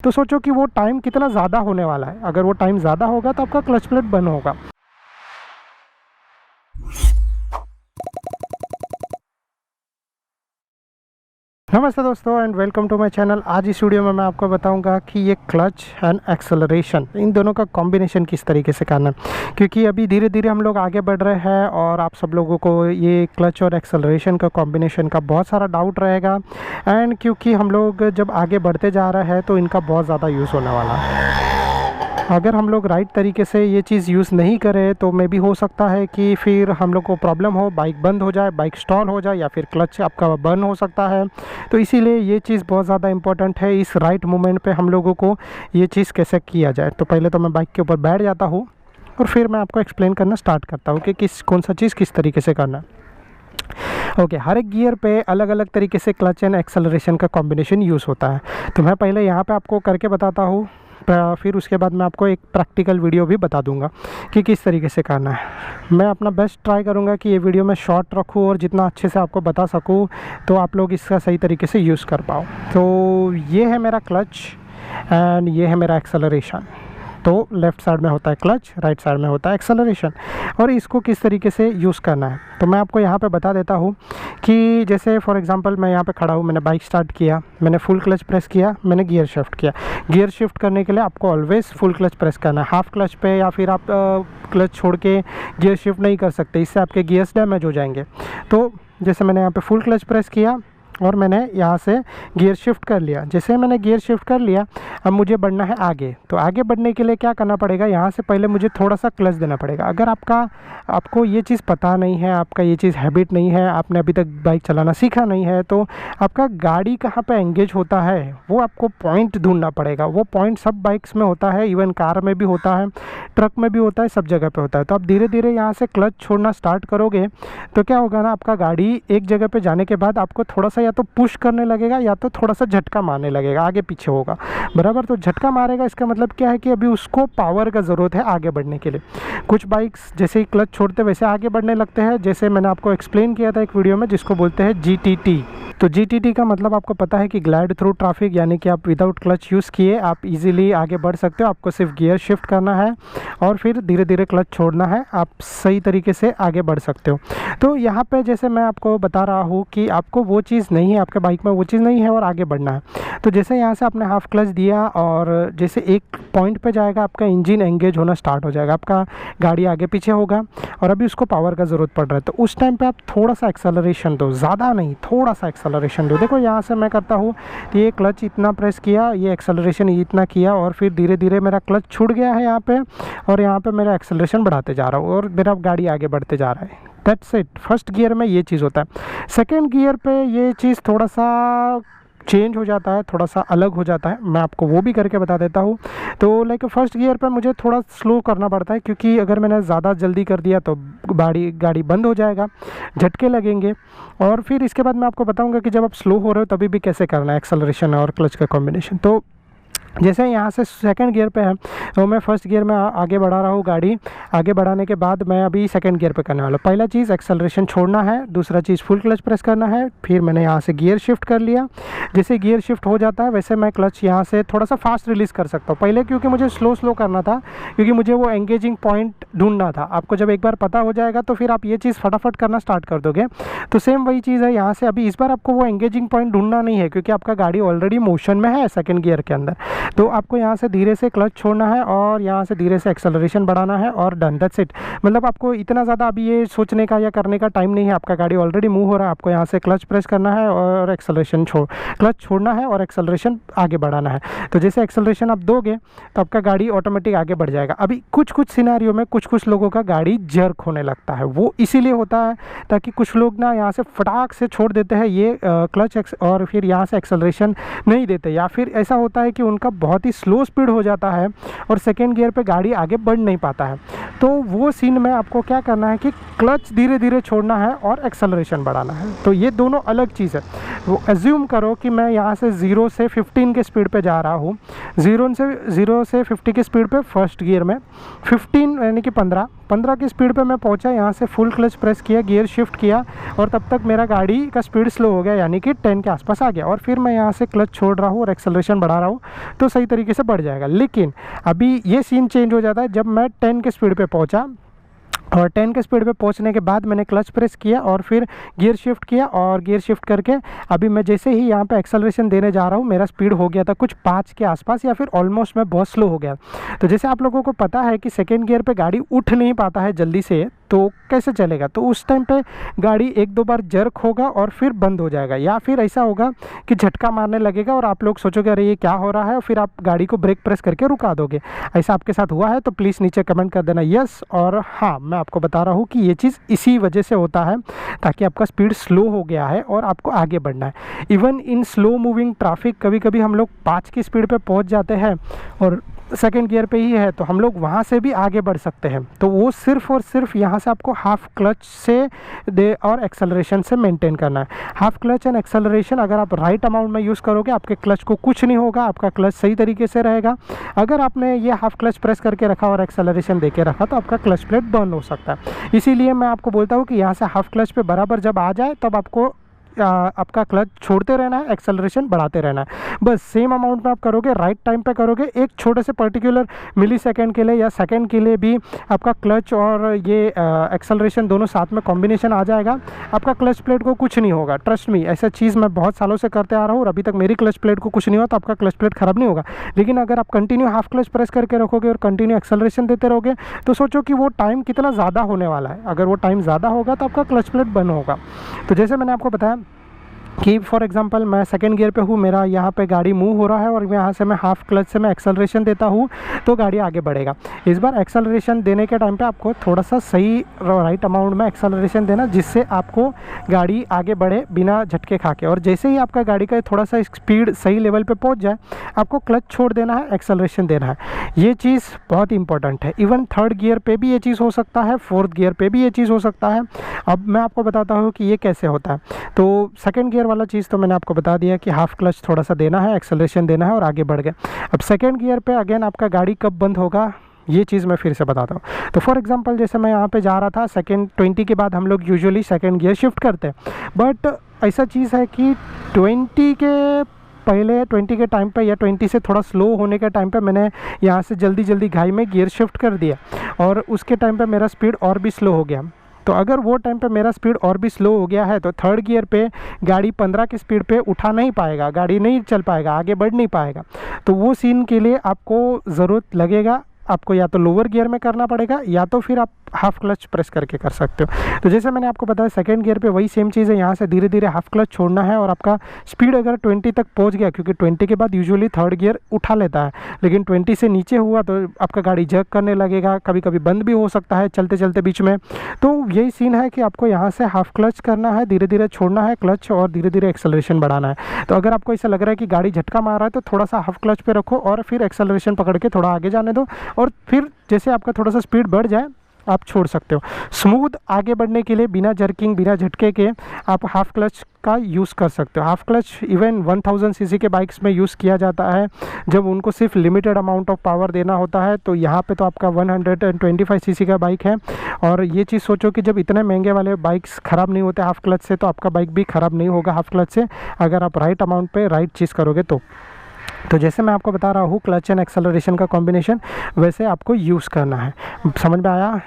तो सोचो कि वो टाइम कितना ज़्यादा होने वाला है। अगर वो टाइम ज़्यादा होगा तो आपका क्लच प्लेट बंद होगा। नमस्ते दोस्तों and welcome to my channel. आज इस वीडियो में मैं आपको बताऊंगा कि ये क्लच एंड एक्सेलरेशन इन दोनों का कॉम्बिनेशन किस तरीके से करना है, क्योंकि अभी धीरे धीरे हम लोग आगे बढ़ रहे हैं और आप सब लोगों को ये क्लच और एक्सेलरेशन का कॉम्बिनेशन का बहुत सारा डाउट रहेगा। एंड क्योंकि हम लोग जब आगे बढ़ते जा रहे हैं तो इनका बहुत ज़्यादा यूज़ होने वाला है। अगर हम लोग राइट तरीके से ये चीज़ यूज़ नहीं करें तो मे भी हो सकता है कि फिर हम लोग को प्रॉब्लम हो, बाइक बंद हो जाए, बाइक स्टॉल हो जाए या फिर क्लच आपका बर्न हो सकता है। तो इसीलिए ये चीज़ बहुत ज़्यादा इंपॉर्टेंट है, इस राइट मोमेंट पे हम लोगों को ये चीज़ कैसे किया जाए। तो पहले तो मैं बाइक के ऊपर बैठ जाता हूँ और फिर मैं आपको एक्सप्लेन करना स्टार्ट करता हूँ कि कौन सा चीज़ किस तरीके से करना है। ओके, हर एक गियर पे अलग अलग तरीके से क्लच एंड एक्सेलरेशन का कॉम्बिनेशन यूज़ होता है। तो मैं पहले यहाँ पे आपको करके बताता हूँ, फिर उसके बाद मैं आपको एक प्रैक्टिकल वीडियो भी बता दूंगा कि किस तरीके से करना है। मैं अपना बेस्ट ट्राई करूंगा कि ये वीडियो मैं शॉर्ट रखूं और जितना अच्छे से आपको बता सकूं तो आप लोग इसका सही तरीके से यूज़ कर पाओ। तो ये है मेरा क्लच एंड ये है मेरा एक्सेलरेशन। तो लेफ़्ट साइड में होता है क्लच, राइट साइड में होता है एक्सेलरेशन, और इसको किस तरीके से यूज़ करना है तो मैं आपको यहाँ पे बता देता हूँ कि जैसे फॉर एग्जांपल मैं यहाँ पे खड़ा हूँ, मैंने बाइक स्टार्ट किया, मैंने फुल क्लच प्रेस किया, मैंने गियर शिफ्ट किया। गियर शिफ्ट करने के लिए आपको ऑलवेज़ फुल क्लच प्रेस करना है, हाफ क्लच पे या फिर आप क्लच छोड़ के गियर शिफ्ट नहीं कर सकते, इससे आपके गियर्स डैमेज हो जाएंगे। तो जैसे मैंने यहाँ पर फुल क्लच प्रेस किया और मैंने यहाँ से गियर शिफ्ट कर लिया। जैसे मैंने गियर शिफ्ट कर लिया, अब मुझे बढ़ना है आगे। तो आगे बढ़ने के लिए क्या करना पड़ेगा, यहाँ से पहले मुझे थोड़ा सा क्लच देना पड़ेगा। अगर आपको ये चीज़ पता नहीं है, आपका ये चीज़ हैबिट नहीं है, आपने अभी तक बाइक चलाना सीखा नहीं है, तो आपका गाड़ी कहाँ पे एंगेज होता है वो आपको पॉइंट ढूंढना पड़ेगा। वो पॉइंट सब बाइक्स में होता है, इवन कार में भी होता है, ट्रक में भी होता है, सब जगह पर होता है। तो आप धीरे धीरे यहाँ से क्लच छोड़ना स्टार्ट करोगे तो क्या होगा ना, आपका गाड़ी एक जगह पर जाने के बाद आपको थोड़ा सा या तो पुश करने लगेगा या तो थोड़ा सा झटका मारने लगेगा, आगे पीछे होगा बराबर। तो झटका मारेगा, इसका मतलब क्या है कि अभी उसको पावर का ज़रूरत है आगे बढ़ने के लिए। कुछ बाइक्स जैसे ही क्लच छोड़ते वैसे आगे बढ़ने लगते हैं, जैसे मैंने आपको एक्सप्लेन किया था एक वीडियो में, जिसको बोलते हैं GTT। तो GTT का मतलब आपको पता है कि ग्लाइड थ्रू ट्रैफिक, यानी कि आप विदाउट क्लच यूज़ किए आप इजीली आगे बढ़ सकते हो। आपको सिर्फ गियर शिफ्ट करना है और फिर धीरे धीरे क्लच छोड़ना है, आप सही तरीके से आगे बढ़ सकते हो। तो यहाँ पे जैसे मैं आपको बता रहा हूँ कि आपको वो चीज़ नहीं है, आपके बाइक में वो चीज़ नहीं है और आगे बढ़ना है। तो जैसे यहाँ से आपने हाफ क्लच दिया और जैसे एक पॉइंट पे जाएगा आपका इंजन एंगेज होना स्टार्ट हो जाएगा, आपका गाड़ी आगे पीछे होगा और अभी उसको पावर का ज़रूरत पड़ रहा है। तो उस टाइम पे आप थोड़ा सा एक्सेलरेशन दो, ज़्यादा नहीं, थोड़ा सा एक्सेलरेशन दो। देखो यहाँ से मैं करता हूँ, ये क्लच इतना प्रेस किया, ये एक्सेलरेशन इतना किया और फिर धीरे धीरे मेरा क्लच छूट गया है यहाँ पे, और यहाँ पे मेरा एक्सेलरेशन बढ़ाते जा रहा हूँ और मेरा गाड़ी आगे बढ़ते जा रहा है। That's it. फर्स्ट गियर में ये चीज़ होता है। सेकेंड गियर पे ये चीज़ थोड़ा सा चेंज हो जाता है, थोड़ा सा अलग हो जाता है, मैं आपको वो भी करके बता देता हूँ। तो लाइक फर्स्ट गियर पर मुझे थोड़ा स्लो करना पड़ता है, क्योंकि अगर मैंने ज़्यादा जल्दी कर दिया तो गाड़ी बंद हो जाएगा, झटके लगेंगे। और फिर इसके बाद मैं आपको बताऊँगा कि जब आप स्लो हो रहे हो तभी भी कैसे करना है एक्सेलरेशन और क्लच का कॉम्बिनेशन। तो जैसे यहाँ से सेकंड गियर पे है तो मैं फर्स्ट गियर में आगे बढ़ा रहा हूँ, गाड़ी आगे बढ़ाने के बाद मैं अभी सेकंड गियर पे करने वाला हूँ। पहला चीज़ एक्सेलरेशन छोड़ना है, दूसरा चीज़ फुल क्लच प्रेस करना है। फिर मैंने यहाँ से गियर शिफ्ट कर लिया। जैसे गियर शिफ्ट हो जाता है वैसे मैं क्लच यहाँ से थोड़ा सा फास्ट रिलीज़ कर सकता हूँ। पहले क्योंकि मुझे स्लो करना था, क्योंकि मुझे वो एंगेजिंग पॉइंट ढूंढना था। आपको जब एक बार पता हो जाएगा तो फिर आप ये चीज़ फटाफट करना स्टार्ट कर दोगे। तो सेम वही चीज़ है यहाँ से, अभी इस बार आपको वो एंगेजिंग पॉइंट ढूंढना नहीं है, क्योंकि आपका गाड़ी ऑलरेडी मोशन में है सेकेंड गियर के अंदर। तो आपको यहाँ से धीरे से क्लच छोड़ना है और यहाँ से धीरे से एक्सेलरेशन बढ़ाना है और डन, दैट्स इट। मतलब आपको इतना ज़्यादा अभी ये सोचने का या करने का टाइम नहीं है, आपका गाड़ी ऑलरेडी मूव हो रहा है। आपको यहाँ से क्लच प्रेस करना है और क्लच छोड़ना है और एक्सेलरेशन आगे बढ़ाना है। तो जैसे एक्सेलरेशन आप दोगे तो आपका गाड़ी ऑटोमेटिक आगे बढ़ जाएगा। अभी कुछ सिनेरियो में कुछ लोगों का गाड़ी जर्क होने लगता है, वो इसीलिए होता है ताकि कुछ लोग ना यहाँ से फटाक से छोड़ देते हैं ये क्लच और फिर यहाँ से एक्सेलरेशन नहीं देते, या फिर ऐसा होता है कि उनका बहुत ही स्लो स्पीड हो जाता है और सेकेंड गियर पे गाड़ी आगे बढ़ नहीं पाता है। तो वो सीन में आपको क्या करना है कि क्लच धीरे धीरे छोड़ना है और एक्सेलरेशन बढ़ाना है। तो ये दोनों अलग चीज़ है। वो एज्यूम करो कि मैं यहाँ से 0 से 15 के स्पीड पे जा रहा हूँ, 0 से 50 की स्पीड पे फर्स्ट गियर में, 15 यानी कि 15 की स्पीड पे मैं पहुंचा, यहाँ से फुल क्लच प्रेस किया, गियर शिफ्ट किया और तब तक मेरा गाड़ी का स्पीड स्लो हो गया यानी कि 10 के आसपास आ गया। और फिर मैं यहाँ से क्लच छोड़ रहा हूँ और एक्सेलरेशन बढ़ा रहा हूँ तो सही तरीके से बढ़ जाएगा। लेकिन अभी ये सीन चेंज हो जाता है जब मैं 10 के स्पीड पे पहुँचा और 10 के स्पीड पे पहुंचने के बाद मैंने क्लच प्रेस किया और फिर गियर शिफ्ट किया और गियर शिफ्ट करके अभी मैं जैसे ही यहाँ पे एक्सेलरेशन देने जा रहा हूँ मेरा स्पीड हो गया था कुछ 5 के आसपास या फिर ऑलमोस्ट मैं बहुत स्लो हो गया। तो जैसे आप लोगों को पता है कि सेकेंड गियर पे गाड़ी उठ नहीं पाता है जल्दी से, तो कैसे चलेगा, तो उस टाइम पे गाड़ी 1-2 बार जर्क होगा और फिर बंद हो जाएगा, या फिर ऐसा होगा कि झटका मारने लगेगा और आप लोग सोचोगे अरे ये क्या हो रहा है और फिर आप गाड़ी को ब्रेक प्रेस करके रुका दोगे। ऐसा आपके साथ हुआ है तो प्लीज़ नीचे कमेंट कर देना यस और हाँ। मैं आपको बता रहा हूँ कि ये चीज़ इसी वजह से होता है ताकि आपका स्पीड स्लो हो गया है और आपको आगे बढ़ना है। Even in slow moving traffic कभी कभी हम लोग 5 की स्पीड पे पहुँच जाते हैं और सेकेंड गियर पे ही है तो हम लोग वहाँ से भी आगे बढ़ सकते हैं। तो वो सिर्फ और सिर्फ यहाँ से आपको हाफ क्लच से दे और एक्सेलरेशन से मेंटेन करना है। हाफ क्लच एंड एक्सेलरेशन अगर आप राइट अमाउंट में यूज़ करोगे आपके क्लच को कुछ नहीं होगा, आपका क्लच सही तरीके से रहेगा। अगर आपने ये हाफ क्लच प्रेस करके रखा और एक्सेलरेशन दे के रखा तो आपका क्लच प्लेट बर्न हो सकता है। इसीलिए मैं आपको बोलता हूँ कि यहाँ से हाफ क्लच पे बराबर जब आ जाए तब आपको आपका क्लच छोड़ते रहना है, एक्सेलरेशन बढ़ाते रहना है। बस सेम अमाउंट में आप करोगे, राइट टाइम पे करोगे, एक छोटे से पर्टिकुलर मिली सेकेंड के लिए या सेकेंड के लिए भी आपका क्लच और ये एक्सेलरेशन दोनों साथ में कॉम्बिनेशन आ जाएगा, आपका क्लच प्लेट को कुछ नहीं होगा। ट्रस्ट मी, ऐसा चीज़ मैं बहुत सालों से करते आ रहा हूँ और अभी तक मेरी क्लच प्लेट को कुछ नहीं हुआ, तो आपका क्लच प्लेट ख़राब नहीं होगा। लेकिन अगर आप कंटिन्यू हाफ क्लच प्रेस करके रखोगे और कंटिन्यू एक्सेलरेशन देते रहोगे तो सोचो कि वो टाइम कितना ज़्यादा होने वाला है। अगर वो टाइम ज़्यादा होगा तो आपका क्लच प्लेट बंद होगा। तो जैसे मैंने आपको बताया कि फॉर एग्जांपल मैं सेकंड गियर पे हूँ, मेरा यहाँ पे गाड़ी मूव हो रहा है और यहाँ से मैं हाफ क्लच से मैं एक्सेलरेशन देता हूँ तो गाड़ी आगे बढ़ेगा। इस बार एक्सेलरेशन देने के टाइम पे आपको थोड़ा सा सही राइट अमाउंट में एक्सेलरेशन देना जिससे आपको गाड़ी आगे बढ़े बिना झटके खा के। और जैसे ही आपका गाड़ी का थोड़ा सा स्पीड सही लेवल पर पहुँच जाए आपको क्लच छोड़ देना है, एक्सेलरेशन देना है। ये चीज़ बहुत इंपॉर्टेंट है। इवन थर्ड गियर पर भी ये चीज़ हो सकता है, फोर्थ गियर पर भी ये चीज़ हो सकता है। अब मैं आपको बताता हूँ कि ये कैसे होता है। तो सेकेंड गियर वाला चीज़ तो मैंने आपको बता दिया कि हाफ क्लच थोड़ा सा देना है, एक्सेलरेशन देना है और आगे बढ़ गए। अब सेकंड गियर पे अगेन आपका गाड़ी कब बंद होगा ये चीज़ मैं फिर से बताता हूँ। तो फॉर एग्जांपल जैसे मैं यहाँ पे जा रहा था, सेकंड 20 के बाद हम लोग यूजुअली सेकंड गियर शिफ्ट करते हैं, बट ऐसा चीज़ है कि 20 के पहले 20 के टाइम पे या 20 से थोड़ा स्लो होने के टाइम पे मैंने यहाँ से जल्दी घाई में गियर शिफ्ट कर दिया और उसके टाइम पे मेरा स्पीड और भी स्लो हो गया। तो अगर वो टाइम पे मेरा स्पीड और भी स्लो हो गया है तो थर्ड गियर पे गाड़ी 15 की स्पीड पे उठा नहीं पाएगा, गाड़ी नहीं चल पाएगा, आगे बढ़ नहीं पाएगा। तो वो सीन के लिए आपको ज़रूरत लगेगा, आपको या तो लोअर गियर में करना पड़ेगा या तो फिर आप हाफ क्लच प्रेस करके कर सकते हो। तो जैसे मैंने आपको बताया सेकंड गियर पे वही सेम चीज़ है, यहाँ से धीरे धीरे हाफ क्लच छोड़ना है और आपका स्पीड अगर 20 तक पहुँच गया, क्योंकि 20 के बाद यूजुअली थर्ड गियर उठा लेता है, लेकिन 20 से नीचे हुआ तो आपका गाड़ी जर्क करने लगेगा, कभी कभी बंद भी हो सकता है चलते चलते बीच में। तो यही सीन है कि आपको यहाँ से हाफ क्लच करना है, धीरे धीरे छोड़ना है क्लच और धीरे धीरे एक्सेलरेशन बढ़ाना है। तो अगर आपको ऐसा लग रहा है कि गाड़ी झटका मार रहा है तो थोड़ा सा हाफ क्लच पे रखो और फिर एक्सेलरेशन पकड़ के थोड़ा आगे जाने दो और फिर जैसे आपका थोड़ा सा स्पीड बढ़ जाए आप छोड़ सकते हो। स्मूथ आगे बढ़ने के लिए बिना जर्किंग बिना झटके के आप हाफ क्लच का यूज़ कर सकते हो। हाफ क्लच इवन 1000 सीसी के बाइक्स में यूज़ किया जाता है जब उनको सिर्फ लिमिटेड अमाउंट ऑफ पावर देना होता है। तो यहाँ पे तो आपका 125 सीसी का बाइक है और ये चीज़ सोचो कि जब इतने महंगे वाले बाइक्स ख़राब नहीं होते हाफ क्लच से, तो आपका बाइक भी ख़राब नहीं होगा हाफ क्लच से अगर आप राइट अमाउंट पे राइट चीज़ करोगे तो जैसे मैं आपको बता रहा हूँ क्लच एंड एक्सेलरेशन का कॉम्बिनेशन वैसे आपको यूज़ करना है। समझ में आया?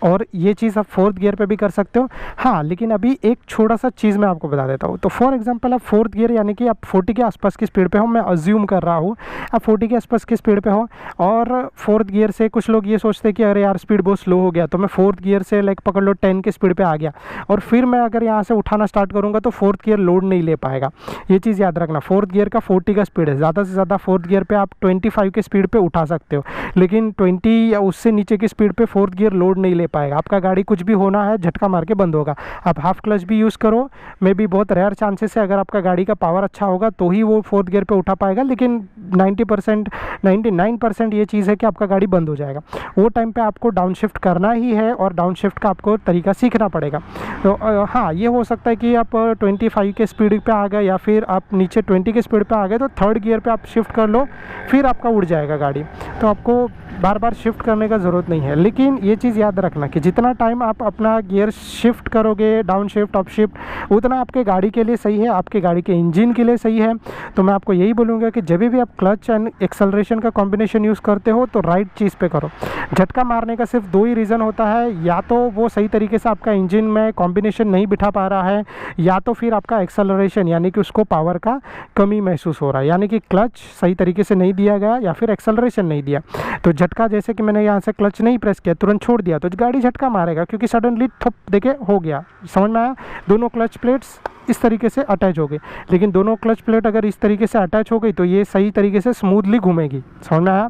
और ये चीज़ आप फोर्थ गियर पे भी कर सकते हो। हाँ, लेकिन अभी एक छोटा सा चीज़ मैं आपको बता देता हूँ। तो फॉर एग्जांपल आप फोर्थ गियर यानी कि आप 40 के आसपास की स्पीड पे हो, मैं अज्यूम कर रहा हूँ आप 40 के आसपास की स्पीड पे हो और फोर्थ गियर से कुछ लोग ये सोचते हैं कि अरे यार स्पीड बहुत स्लो हो गया, तो मैं फोर्थ गियर से लाइक पकड़ लो 10 की स्पीड पर आ गया और फिर मैं अगर यहाँ से उठाना स्टार्ट करूँगा तो फोर्थ गियर लोड नहीं ले पाएगा। ये चीज़ याद रखना, फोर्थ गियर का 40 का स्पीड है, ज़्यादा से ज़्यादा फोर्थ गियर पर आप 25 की स्पीड पर उठा सकते हो, लेकिन 20 या उससे नीचे की स्पीड पर फोर्थ गियर लोड नहीं ले ले पाएगा, आपका गाड़ी कुछ भी होना है झटका मार के बंद होगा। आप हाफ क्लच भी यूज़ करो, मे बी बहुत रेयर चांसेस है, अगर आपका गाड़ी का पावर अच्छा होगा तो ही वो 4th गियर पे उठा पाएगा, लेकिन 90% 99% ये चीज़ है कि आपका गाड़ी बंद हो जाएगा। वो टाइम पे आपको डाउन शिफ्ट करना ही है और डाउन शिफ्ट का आपको तरीका सीखना पड़ेगा। तो हाँ, ये हो सकता है कि आप 25 के स्पीड पे आ गए या फिर आप नीचे 20 के स्पीड पे आ गए तो 3rd गियर पे आप शिफ्ट कर लो, फिर आपका उड़ जाएगा गाड़ी। तो आपको बार बार शिफ्ट करने का ज़रूरत नहीं है। लेकिन ये चीज़ याद रखना कि जितना टाइम आप अपना गियर शिफ्ट करोगे, डाउन शिफ्ट अप शिफ्ट, उतना आपके गाड़ी के लिए सही है, आपके गाड़ी के इंजन के लिए सही है। तो मैं आपको यही बोलूँगा कि जब भी आप क्लच एंड एक्सेलरेशन का कॉम्बिनेशन यूज़ करते हो तो राइट चीज़ पे करो। झटका मारने का सिर्फ 2 ही रीज़न होता है, या तो वो सही तरीके से आपका इंजन में कॉम्बिनेशन नहीं बिठा पा रहा है, या तो फिर आपका एक्सेलरेशन यानी कि उसको पावर का कमी महसूस हो रहा है, यानी कि क्लच सही तरीके से नहीं दिया गया या फिर एक्सेलरेशन नहीं दिया। तो झटका, जैसे कि मैंने यहाँ से क्लच नहीं प्रेस किया, तुरंत छोड़ दिया तो गाड़ी झटका मारेगा, क्योंकि सडनली थप देखे हो गया। समझ में आया? दोनों क्लच प्लेट्स इस तरीके से अटैच हो गई, लेकिन दोनों क्लच प्लेट अगर इस तरीके से अटैच हो गई तो ये सही तरीके से स्मूथली घूमेगी। समझ में आया?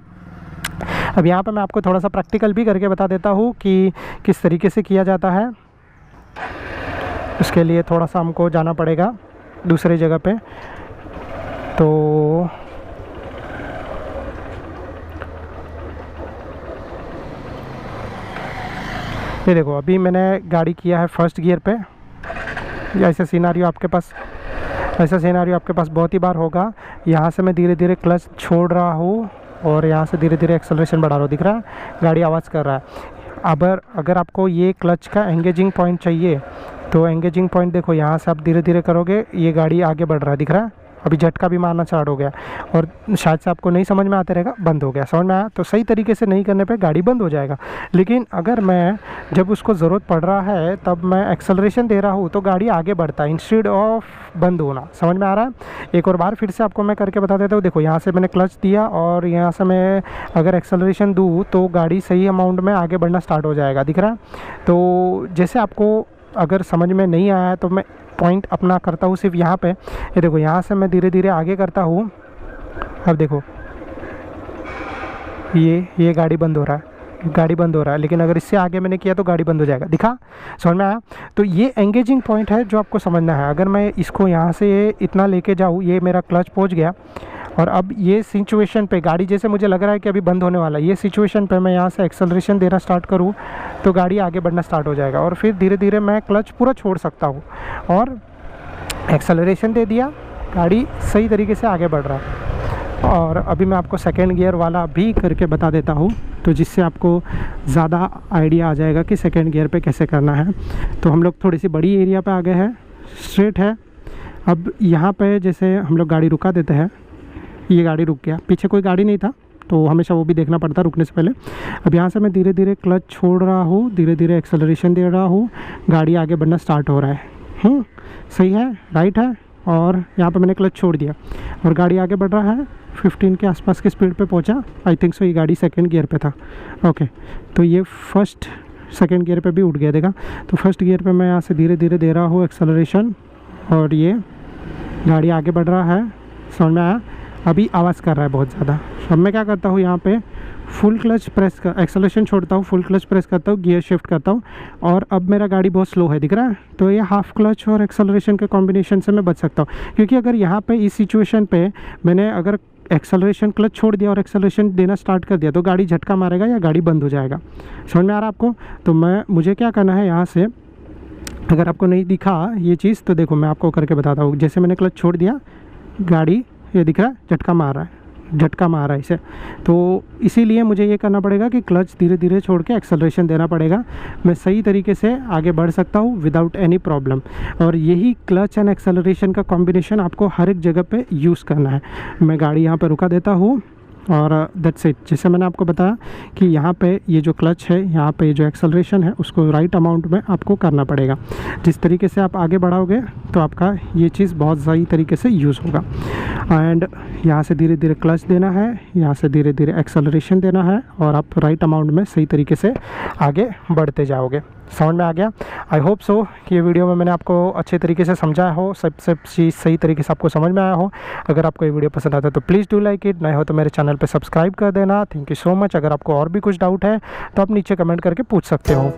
अब यहाँ पे मैं आपको थोड़ा सा प्रैक्टिकल भी करके बता देता हूँ कि किस तरीके से किया जाता है। उसके लिए थोड़ा सा हमको जाना पड़ेगा दूसरी जगह पे। तो ये देखो, अभी मैंने गाड़ी किया है 1st गियर पे। ऐसा सिनारियो आपके पास बहुत ही बार होगा। यहाँ से मैं धीरे धीरे क्लच छोड़ रहा हूँ और यहाँ से धीरे धीरे एक्सेलरेशन बढ़ा रहा हूँ। दिख रहा है गाड़ी आवाज़ कर रहा है। अगर आपको ये क्लच का एंगेजिंग पॉइंट चाहिए तो एंगेजिंग पॉइंट देखो, यहाँ से आप धीरे धीरे करोगे, ये गाड़ी आगे बढ़ रहा है। दिख रहा है? अभी झटका भी मारना स्टार्ट हो गया और शायद से आपको नहीं समझ में आते रहेगा, बंद हो गया। समझ में आया? तो सही तरीके से नहीं करने पे गाड़ी बंद हो जाएगा। लेकिन अगर मैं जब उसको ज़रूरत पड़ रहा है तब मैं एक्सेलरेशन दे रहा हूँ तो गाड़ी आगे बढ़ता है इंस्टेड ऑफ बंद होना। समझ में आ रहा है? एक और बार फिर से आपको मैं करके बता देता हूँ। देखो, यहाँ से मैंने क्लच दिया और यहाँ से मैं अगर एक्सेलरेशन दूँ तो गाड़ी सही अमाउंट में आगे बढ़ना स्टार्ट हो जाएगा। दिख रहा है? तो जैसे आपको अगर समझ में नहीं आया है तो मैं पॉइंट अपना करता हूँ सिर्फ यहाँ पे। ये देखो, यहाँ से मैं धीरे धीरे आगे करता हूँ। अब देखो, ये गाड़ी बंद हो रहा है, लेकिन अगर इससे आगे मैंने किया तो गाड़ी बंद हो जाएगा। दिखा? समझ में आया? तो ये एंगेजिंग पॉइंट है जो आपको समझना है। अगर मैं इसको यहाँ से इतना लेके जाऊँ, ये मेरा क्लच पहुँच गया और अब ये सिचुएशन पे गाड़ी जैसे मुझे लग रहा है कि अभी बंद होने वाला है, ये सिचुएशन पे मैं यहाँ से एक्सेलरेशन देना स्टार्ट करूँ तो गाड़ी आगे बढ़ना स्टार्ट हो जाएगा और फिर धीरे धीरे मैं क्लच पूरा छोड़ सकता हूँ और एक्सेलरेशन दे दिया, गाड़ी सही तरीके से आगे बढ़ रहा है। और अभी मैं आपको 2nd गियर वाला भी करके बता देता हूँ, तो जिससे आपको ज़्यादा आइडिया आ जाएगा कि 2nd गियर पे कैसे करना है। तो हम लोग थोड़ी सी बड़ी एरिया पे आ गए हैं, स्ट्रेट है। अब यहाँ पे जैसे हम लोग गाड़ी रुका देते हैं, ये गाड़ी रुक गया, पीछे कोई गाड़ी नहीं था तो हमेशा वो भी देखना पड़ता रुकने से पहले। अब यहाँ से मैं धीरे धीरे क्लच छोड़ रहा हूँ, धीरे धीरे एक्सेलरेशन दे रहा हूँ, गाड़ी आगे बढ़ना स्टार्ट हो रहा है। सही है, राइट है। और यहाँ पे मैंने क्लच छोड़ दिया और गाड़ी आगे बढ़ रहा है, 15 के आसपास की स्पीड पे पहुँचा। आई थिंक सो ये गाड़ी 2nd गियर पे था। ओके, तो ये 2nd गियर पे भी उठ गया। देखा? तो 1st गियर पे मैं यहाँ से धीरे धीरे दे रहा हूँ एक्सेलरेशन और ये गाड़ी आगे बढ़ रहा है। समझ में आया? अभी आवाज़ कर रहा है बहुत ज़्यादा। अब मैं क्या करता हूँ, यहाँ पे फुल क्लच प्रेस कर, एक्सेलरेशन छोड़ता हूँ, फुल क्लच प्रेस करता हूँ, गियर शिफ्ट करता हूँ और अब मेरा गाड़ी बहुत स्लो है। दिख रहा है? तो ये हाफ क्लच और एक्सेलरेशन के कॉम्बिनेशन से मैं बच सकता हूँ, क्योंकि अगर यहाँ पे इस सिचुएशन पे मैंने अगर एक्सेलरेशन क्लच छोड़ दिया और एक्सेलरेशन देना स्टार्ट कर दिया तो गाड़ी झटका मारेगा या गाड़ी बंद हो जाएगा। समझ में आ रहा है आपको? तो मुझे क्या करना है, यहाँ से अगर आपको नहीं दिखा ये चीज़ तो देखो मैं आपको करके बताता हूँ। जैसे मैंने क्लच छोड़ दिया, गाड़ी ये दिख रहा है झटका मार रहा है इसे, तो इसीलिए मुझे ये करना पड़ेगा कि क्लच धीरे धीरे छोड़ के एक्सेलरेशन देना पड़ेगा। मैं सही तरीके से आगे बढ़ सकता हूँ विदाउट एनी प्रॉब्लम। और यही क्लच एंड एक्सेलरेशन का कॉम्बिनेशन आपको हर एक जगह पे यूज़ करना है। मैं गाड़ी यहाँ पे रुका देता हूँ और दैट्स इट। जैसे मैंने आपको बताया कि यहाँ पे ये जो क्लच है, यहाँ पे जो एक्सेलरेशन है उसको राइट अमाउंट में आपको करना पड़ेगा। जिस तरीके से आप आगे बढ़ाओगे तो आपका ये चीज़ बहुत सही तरीके से यूज़ होगा। एंड यहाँ से धीरे धीरे क्लच देना है, यहाँ से धीरे धीरे एक्सेलरेशन देना है और आप राइट अमाउंट में सही तरीके से आगे बढ़ते जाओगे। समझ में आ गया। आई होप सो कि ये वीडियो में मैंने आपको अच्छे तरीके से समझाया हो, सब चीज़ सही तरीके से आपको समझ में आया हो। अगर आपको ये वीडियो पसंद आता है तो प्लीज़ डू लाइक इट, नए हो तो मेरे चैनल पे सब्सक्राइब कर देना। Thank you so much. अगर आपको और भी कुछ डाउट है तो आप नीचे कमेंट करके पूछ सकते हो।